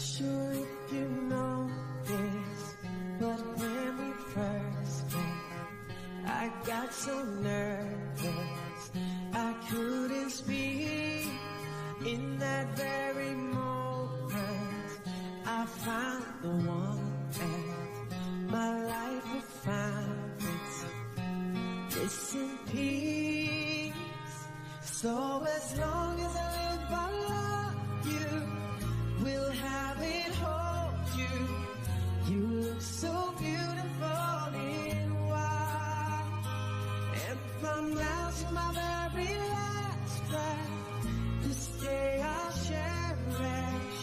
sure if you know this, but when we first met, I got so nervous I couldn't speak. In that very moment, I found the one, and my life had found its bliss and peace. So as long as I live, I love you. We'll have it, hold you. You look so beautiful in white, and from now to my very last breath, this day I'll cherish.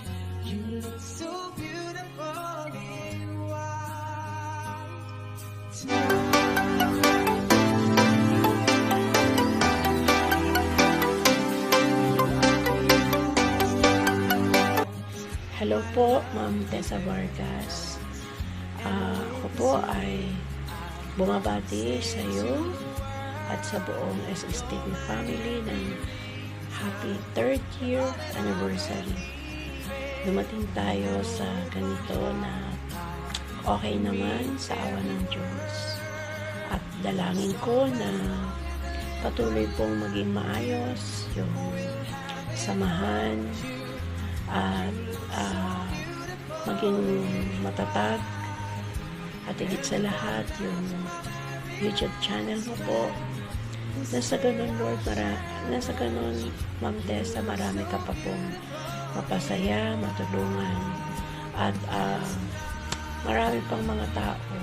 You look so beautiful in white tonight. Hello po, Ma'am Tessa Vargas. Ako po ay bumabati sa iyo at sa buong SSTV family ng happy 3rd year anniversary. Dumating tayo sa ganito na okay naman sa awa ng Diyos. At dalangin ko na patuloy pong maging maayos yung samahan at maging matatag at higit sa lahat yung YouTube channel mo po. Nasa ganun, Lord, nasa ganun, Ma'am Tessa, marami ka pa pong mapasaya, matulungan, at marami pang mga tao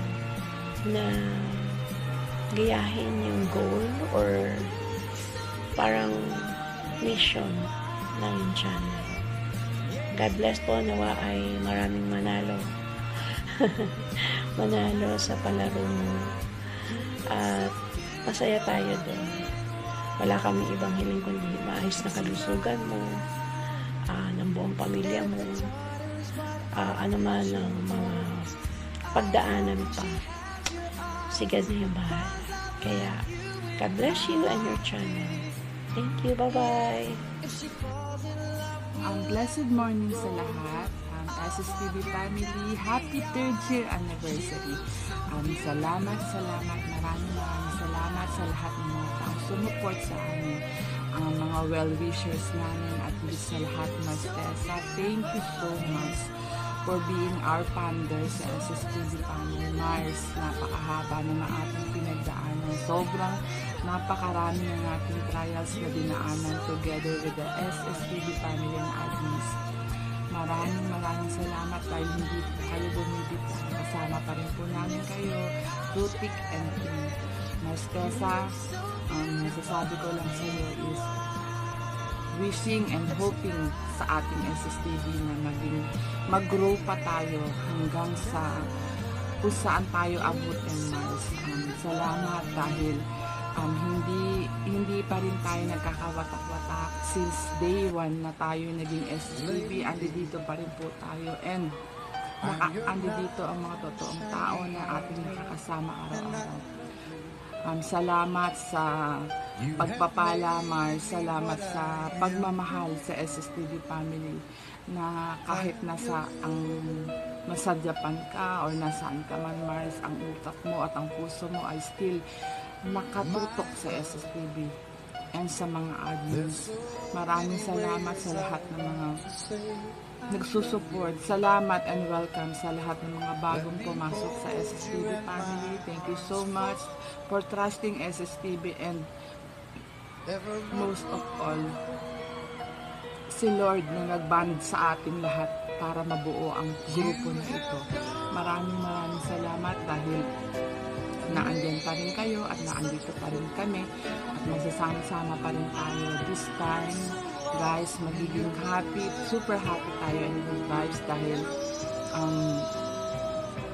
na gayahin yung goal or parang mission ng yung channel. God bless po, nawa ay maraming manalo. Manalo sa palaro mo. At masaya tayo doon. Wala kami ibang hiling kundi maayos na kalusugan mo, ng buong pamilya mo, ano man ang mga pagdaanan pa. Sigad na yung bahal. Kaya, God bless you and your channel. Thank you. Bye-bye. Blessed morning sa lahat. SSTV family, happy 3rd year anniversary. Salamat, maraming salamat sa lahat ng mga taong sumuport sa amin, mga well-wishers namin, at sa lahat, Mas Tessa, thank you so much for being our founder sa SSTV family. Mars, napakahaba ng ating pinagdaanan. Sobrang napakarami ng ating trials na dinaanan together with the SSTV family and admins. Maraming salamat dahil hindi po kayo bumibitaw. Kasama pa rin po namin kayo through thick and thin. Mas Tessa, nasasabi ko lang sa iyo is wishing and hoping sa ating SSTV na mag-grow pa tayo hanggang sa kung saan tayo abutin, Mars. Salamat dahil hindi pa rin tayo nagkakawatak-watak since day 1 na tayo naging SSTV. Andito pa rin po tayo, and andito ang mga totoong tao na ating nakakasama araw-araw. Salamat sa pagpapala, Mars. Salamat sa pagmamahal sa SSTV family, na kahit nasa Japan ka or nasaan ka man, Mars, ang utak mo at ang puso mo ay still nakatutok sa SSTV and sa mga admins. Maraming salamat sa lahat ng mga nagsusupport. Salamat and welcome sa lahat ng mga bagong pumasok sa SSTV family. Thank you so much for trusting SSTV, and most of all, si Lord na nagband sa ating lahat para mabuo ang grupo na ito. Maraming salamat dahil naandyan pa rin kayo at naandito pa rin kami at magsasama-sama pa rin tayo. This time, guys, magiging super happy tayo and good vibes dahil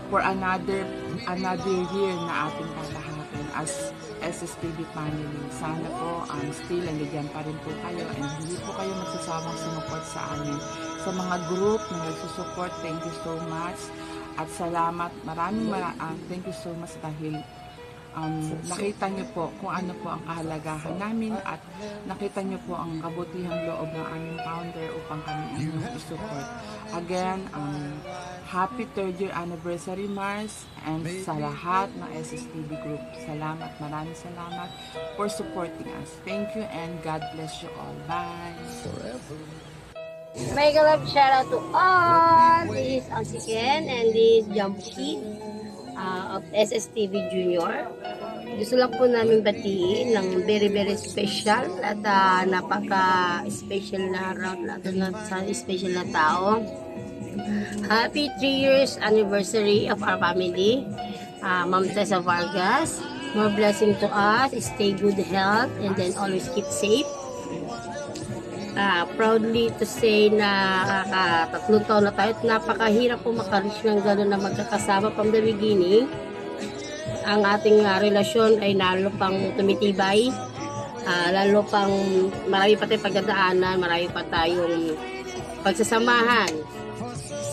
for another year na ating tatahakin as SSTV family. Sana po still nandiyan pa rin po kayo and hindi po kayo magsasawang sumuport sa amin. Sa mga group na nagsusupport, thank you so much. At salamat, thank you so much dahil nakita niyo po kung ano po ang kahalagahan namin at nakita niyo po ang kabutihang loob ng aming founder upang kami inyong isupport. Again, happy 3rd year anniversary, Mars, and sa lahat ng SSTV Group. Salamat, maraming salamat for supporting us. Thank you and God bless you all. Bye! Mega love shout out to all. This is Ansiken and this is Jamshi of SSTV Junior. Gusto lang po namin batiin ng very special at napaka-special na araw na sa special na tao. Happy 3 years anniversary of our family. Ma'am Tessa Vargas, more blessing to us, stay good health, and then always keep safe. Proudly to say na 3 taon na tayo at napakahirap po makareach ng gano'n na magkakasama from the beginning. Ang ating relasyon ay lalo pang tumitibay, lalo pang marami pa tayong pagdadaanan, marami pa tayong pagsasamahan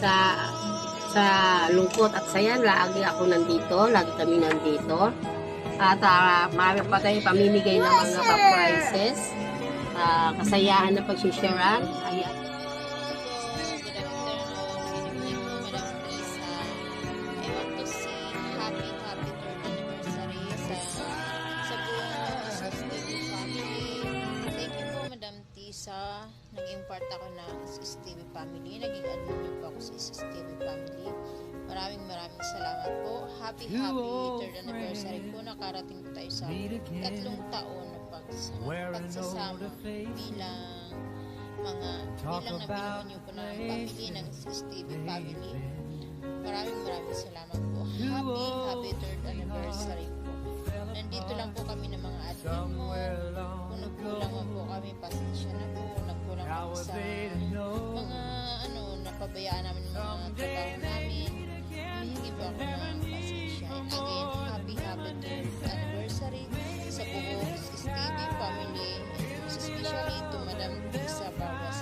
sa lungkot at saya. Lagi ako nandito, lagi kami nandito, at marami pa tayong pamimigay ng mga prizes, kasayahan na pagsisharean. Ayan. Nag-impart ako ng SSTV family. Naging admin niyo po ako sa SSTV family. Maraming salamat po. Happy 3rd anniversary po. Nakarating po tayo sa 3 taon na pagsasama bilang nabinuhan niyo po ng family ng SSTV family. Maraming salamat po. Happy 3rd anniversary po. Nandito lang po kami ng mga admin mo. Kung nagkulang man po kami, pasensya na po. Nagkulang ako sa mga napabayaan namin ng mga trabaho namin. Humihingi po ako ng pasensya. And again, happy 3rd anniversary sa buong SSTV family, especially to Madam Tessa Vargas.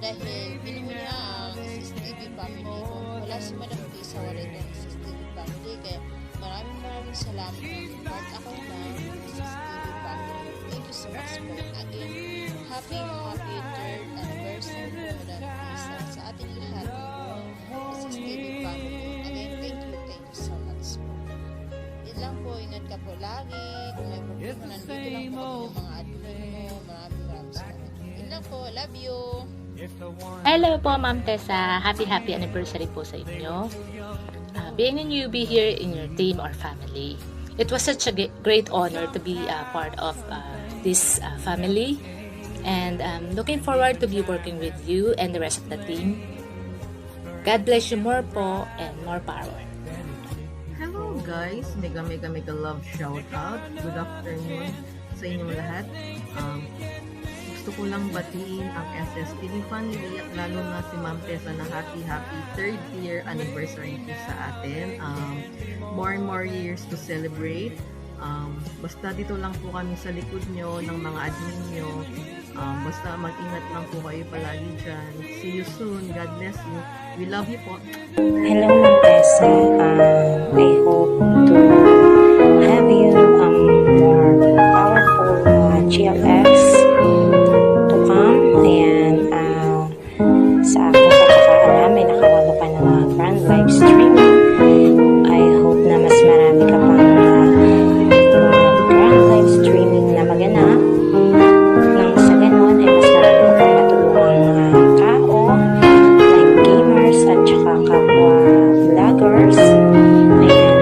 Dahil binuo niya ang SSTV family. Kung wala si Madam Tessa, wala din ang SSTV family. Kaya maraming salamat ng part ako na SSTV family. Thank you so much po. Again, happy 3rd anniversary po, Madam Tessa, sa ating lahat ng SSTV family. Again, thank you so much po. Yun lang po, ingat ka po lagi. Kung may problema, nandito lang po kami ng mga admin mo. Maraming salamat. Yun lang po, love you. Hello po, Ma'am Tessa. Happy anniversary po sa inyo. Being a newbie here in your team or family, it was such a great honor to be part of this family, and looking forward to be working with you and the rest of the team. God bless you more po and more power. Hello guys, mega love shout out. Good afternoon sa inyong lahat. Gusto ko lang batiin ang SSTV family at lalo na si Ma'am Tessa na happy 3rd year anniversary po sa atin. More and more years to celebrate. Basta dito lang po kami sa likod nyo ng mga admin nyo. Basta mag-ingat lang po kayo palagi dyan. See you soon. God bless you. We love you po. Hello, Ma'am Tessa. I hope to have you more powerful GFX to come. Ayan, sa aking pagkakaalam, may nakawalo ka na mga grand live streaming. I hope na mas marami ka pang grand live streaming na maganap. Nang sa ganon, ay mas marami ka pang matulungang tao, like gamers at saka kapwa vloggers. Ayan,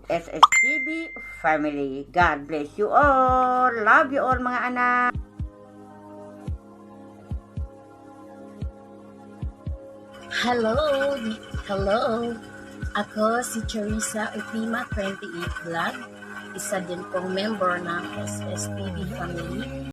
SSTV family. God bless you all. Love you all mga anak. Hello! Hello! Ako si Charissa Utima 28 Vlog. Isa din pong member ng SSTV family.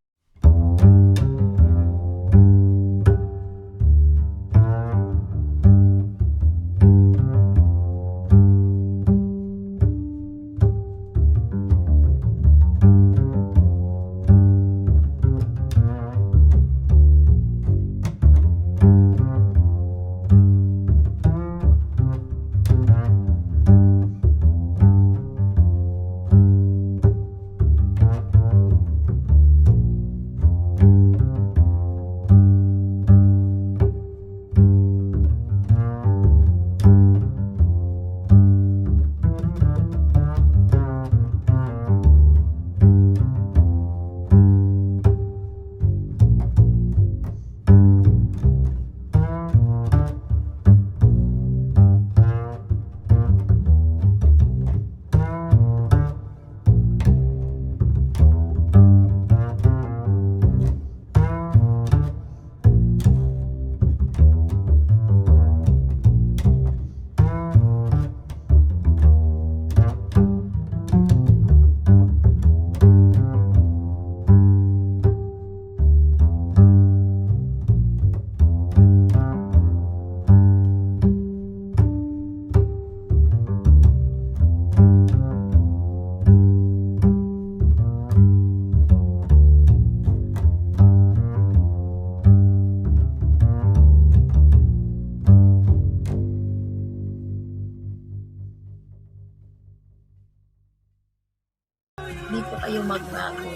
Di po kayo magbago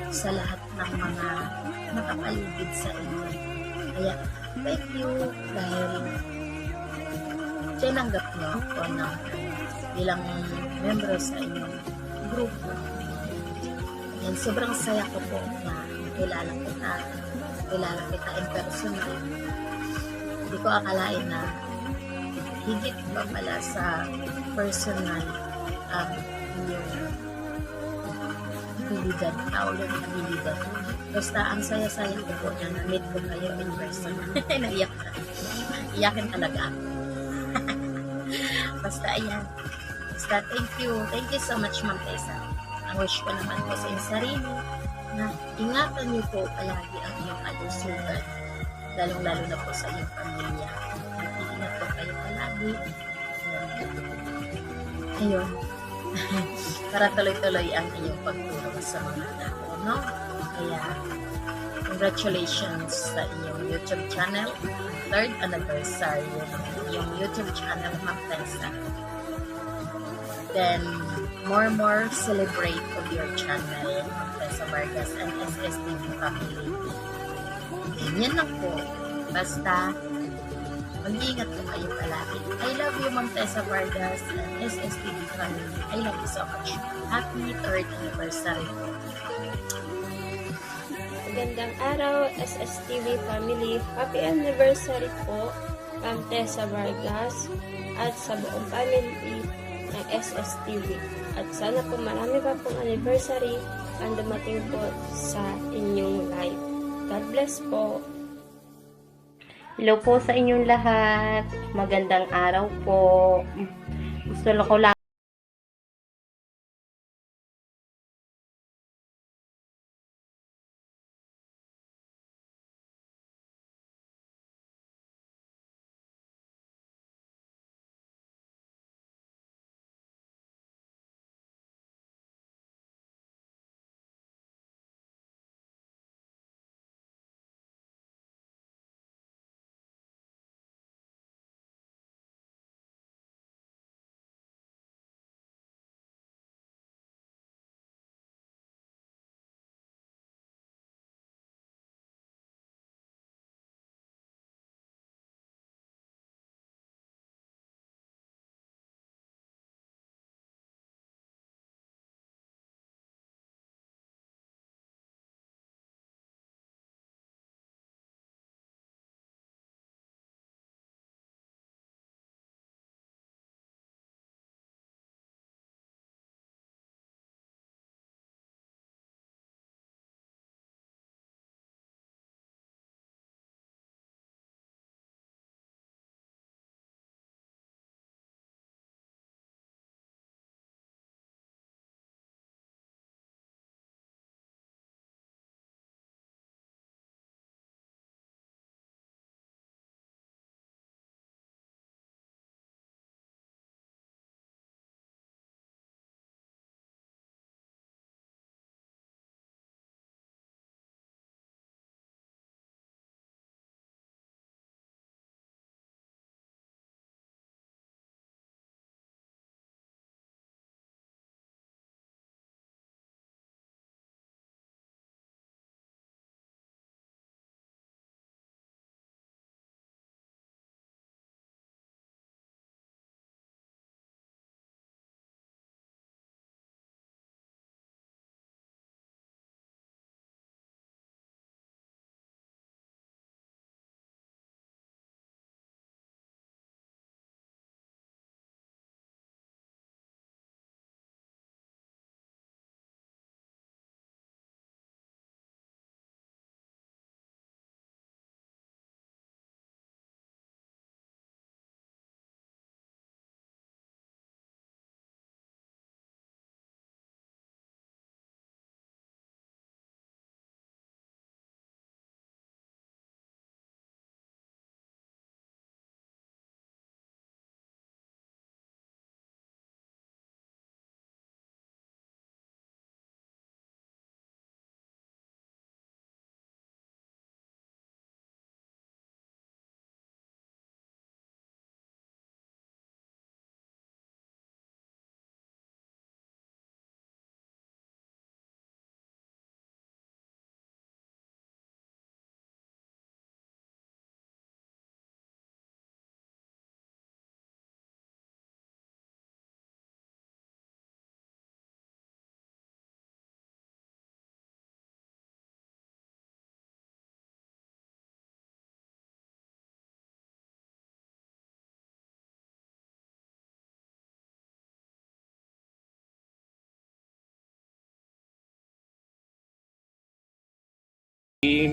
sa lahat ng mga nakapaligid sa inyo. Kaya, thank you dahil tinanggap niyo ako na bilang membro sa inyong grupo. Yan, sobrang saya ko po na kilala kita in personal. Hindi ko akalain na higit pa pala sa personal yung abilidad, kaulan ng abilidad. Basta ang saya-saya ko po na na-meet ko kayo in person. Naiyak ka. Iyakin talaga ako. Basta ayan. Basta thank you. Thank you so much, Ma'am Tessa. Ang wish ko naman po sa inyong sarili na ingatan niyo po palagi ang iyong kalusugan. Lalong-lalo na po sa iyong pamilya. Mag-iingat po kayo palagi. Ayun. Para tuloy-tuloy ang iyong pagtulong sa mga tao, no? Kaya, congratulations sa iyong YouTube channel. 3rd anniversary yung YouTube channel, Ma'am Tessa. Then, more celebrate of your channel, Ma'am Tessa Vargas and SSTV family. Ganyan lang po. Basta, mag-iingat po kayo palagi. I love you, Ma'am Tessa Vargas and SSTV family. I love you so much. Happy 3rd anniversary po. Magandang araw, SSTV family. Happy anniversary po, Ma'am Tessa Vargas at sa buong family ng SSTV. At sana po marami pa pong anniversary ang dumating po sa inyong life. God bless po. Hello po sa inyong lahat. Magandang araw po. Gusto ko lang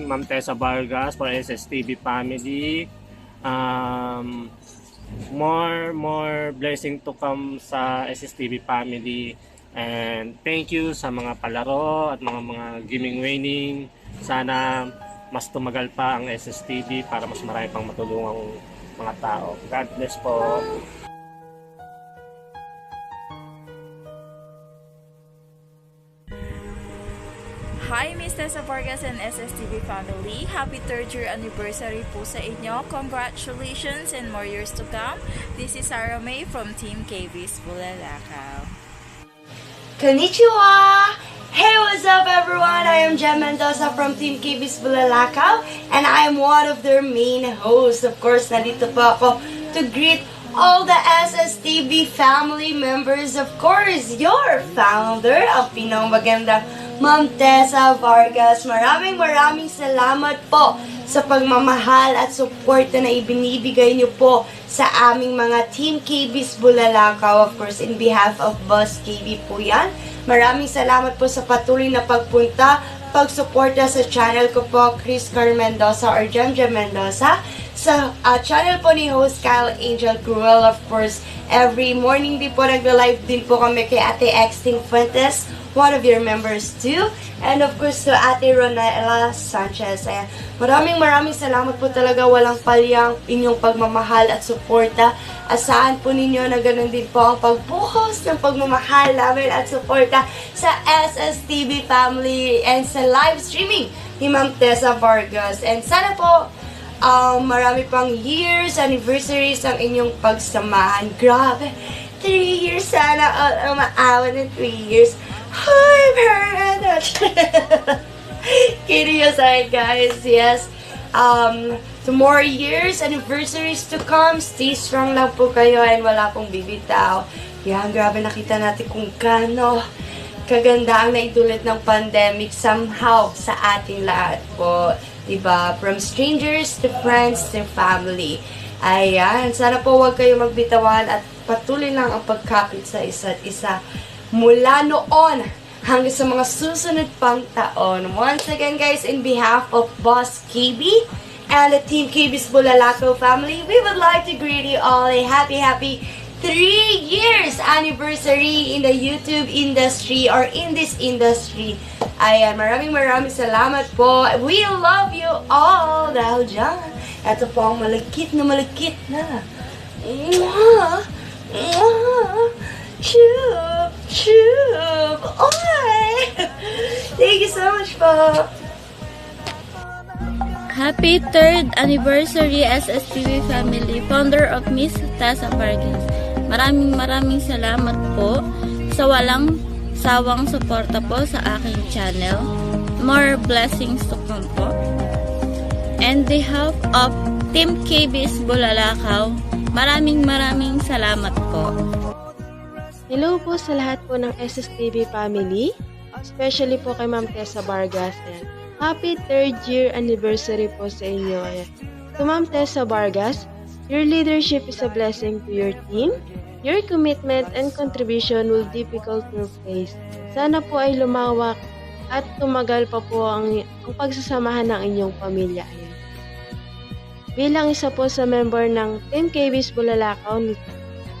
Ma'am Tessa Vargas for SSTV family. More blessing to come sa SSTV family. And thank you sa mga palaro at mga gaming winning. Sana mas tumagal pa ang SSTV para mas marami pang matulungang mga tao. God bless po. Hi, Miss Tessa Vargas and SSTV family. Happy 3rd year anniversary po sa inyo. Congratulations and more years to come. This is Sarah May from Team KB's Bulalakaw. Konnichiwa! Hey, what's up everyone? I am Jem Mendoza from Team KB's Bulalakaw and I am one of their main hosts. Of course, nandito po ako to greet all the SSTV family members. Of course, your founder, ang pinamagandang Ma'am Tessa Vargas. Maraming salamat po sa pagmamahal at suporta na ibinibigay niyo po sa aming mga Team KB's Bulalakaw. Of course, in behalf of Boss KB po yan. Maraming salamat po sa patuloy na pagpunta, pagsuporta sa channel ko po, Chris Carl Mendoza or Jem Mendoza. Sa channel po ni host Kyle Angel Cruel. Of course, every morning din po nagla-live din po kami kay Ate Exting Fuentes, one of your members too. And of course, to Ate Ronella Sanchez. Ayan. Maraming salamat po talaga. Walang palyang inyong pagmamahal at suporta. Asahan po ninyo na ganun din po ang pagbuhos ng pagmamahal namin at suporta sa SSTV family and sa live streaming ni Ma'am Tessa Vargas. And sana po marami pang years, anniversaries ang inyong pagsamahan. Grabe, 3 years sana all umaawan ng 3 years. Hi, parent! Kidding aside, guys. Yes. To more years, anniversaries to come. Stay strong lang po kayo and wala pong bibitaw. Yan, grabe nakita natin kung gaano kaganda ang naidulot ng pandemic somehow sa ating lahat po. Diba? From strangers to friends to family. Ayan. Sana po huwag kayo magbitawan at patuloy lang ang pagkapit sa isa't isa. Mula noon hanggang sa mga susunod pang taon. Once again, guys, in behalf of Boss KB and the Team KB's Bulalakaw family, we would like to greet you all a happy 3 years anniversary in the YouTube industry or in this industry. Ayan, maraming salamat po. We love you all. Dahil dyan, ito po ang malagkit na. Chup! Oy! Thank you so much po. Happy 3rd anniversary SSTV family, founder of Miss Tessa Vargas. Maraming salamat po sa walang sawang suporta po sa aking channel. More blessings to come po. And behalf of Team KB's Bulalakaw, maraming salamat po. Hello po sa lahat po ng SSTV family, especially po kay Ma'am Tessa Vargas. Ayan. Happy 3rd year anniversary po sa inyo. Ayan. To Ma'am Tessa Vargas, your leadership is a blessing to your team. Your commitment and contribution will difficult to face. Sana po ay lumawak at tumagal pa po ang pagsasamahan ng inyong pamilya. Ayan. Bilang isa po sa member ng Team KB's Bulalakaw ni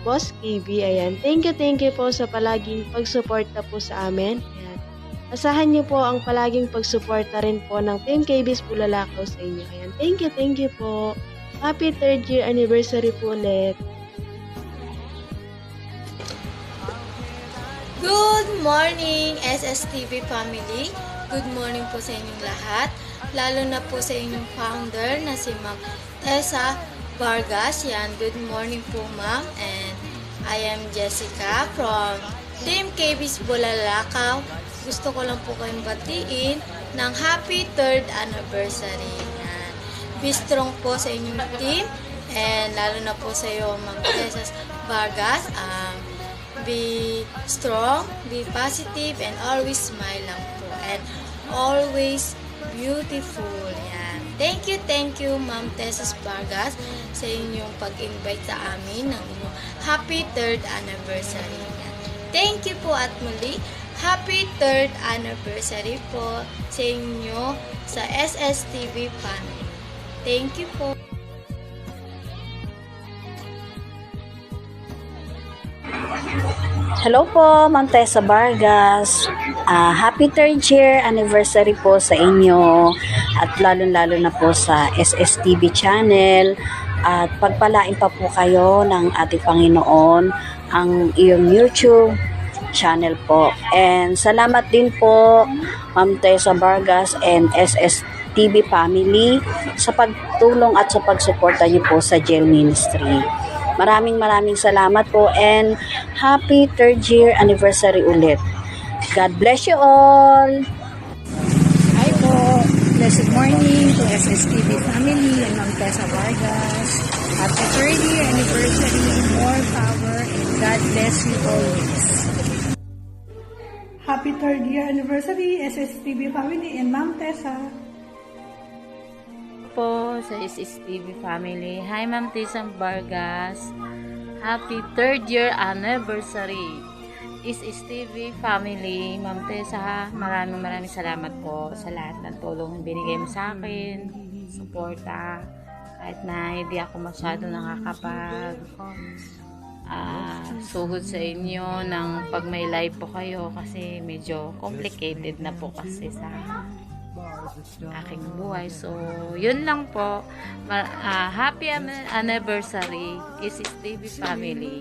Boss KB, ayan. Thank you po sa palaging pagsuporta po sa amin. Ayan. Asahan niyo po ang palaging pagsuporta rin po ng Team KB's Bulalakaw sa inyo. Ayan. Thank you po. Happy 3rd year anniversary po ulit. Good morning SSTV family. Good morning po sa inyong lahat. Lalo na po sa inyong founder na si Ma'am Tessa Vargas. Yan, good morning po ma'am. And I am Jessica from Team KB's Bulalakaw. Gusto ko lang po kayong batiin ng happy 3rd anniversary. Yan. Be strong po sa inyong team. And lalo na po sa iyo Ma'am Tessa Vargas. Be strong, be positive, and always smile lang po. And always beautiful. Yan. Thank you, Ma'am Tessa Vargas, sa inyong pag-invite sa amin ng inyong happy 3rd anniversary. Yan. Thank you po at muli. Happy 3rd anniversary po sa inyo sa SSTV family. Thank you po. Hello po, Ma'am Tessa Vargas. Happy 3rd year anniversary po sa inyo at lalo-lalo na po sa SSTV channel at pagpalain pa po kayo ng ating Panginoon ang iyong YouTube channel po. And salamat din po Ma'am Tessa Vargas and SSTV family sa pagtulong at sa pagsuporta niyo po sa jail ministry. Maraming salamat po and happy 3rd year anniversary ulit. God bless you all! Hi po! Blessed morning to SSTV family and Ma'am Tessa Vargas. Happy 3rd year anniversary, more power, and God bless you always. Happy 3rd year anniversary, SSTV family and Ma'am Tessa. Po sa SSTV family. Hi Ma'am Tessa Vargas. Happy 3rd year anniversary. SSTV family. Ma'am Tessa, maraming salamat po sa lahat ng tulong na binigay mo sa akin. Suporta. Kahit na hindi ako masyado nakakapag suhod sa inyo ng pag may live po kayo kasi medyo complicated na po kasi sa aking buhay. So, yun lang po. Happy anniversary, SSTV family.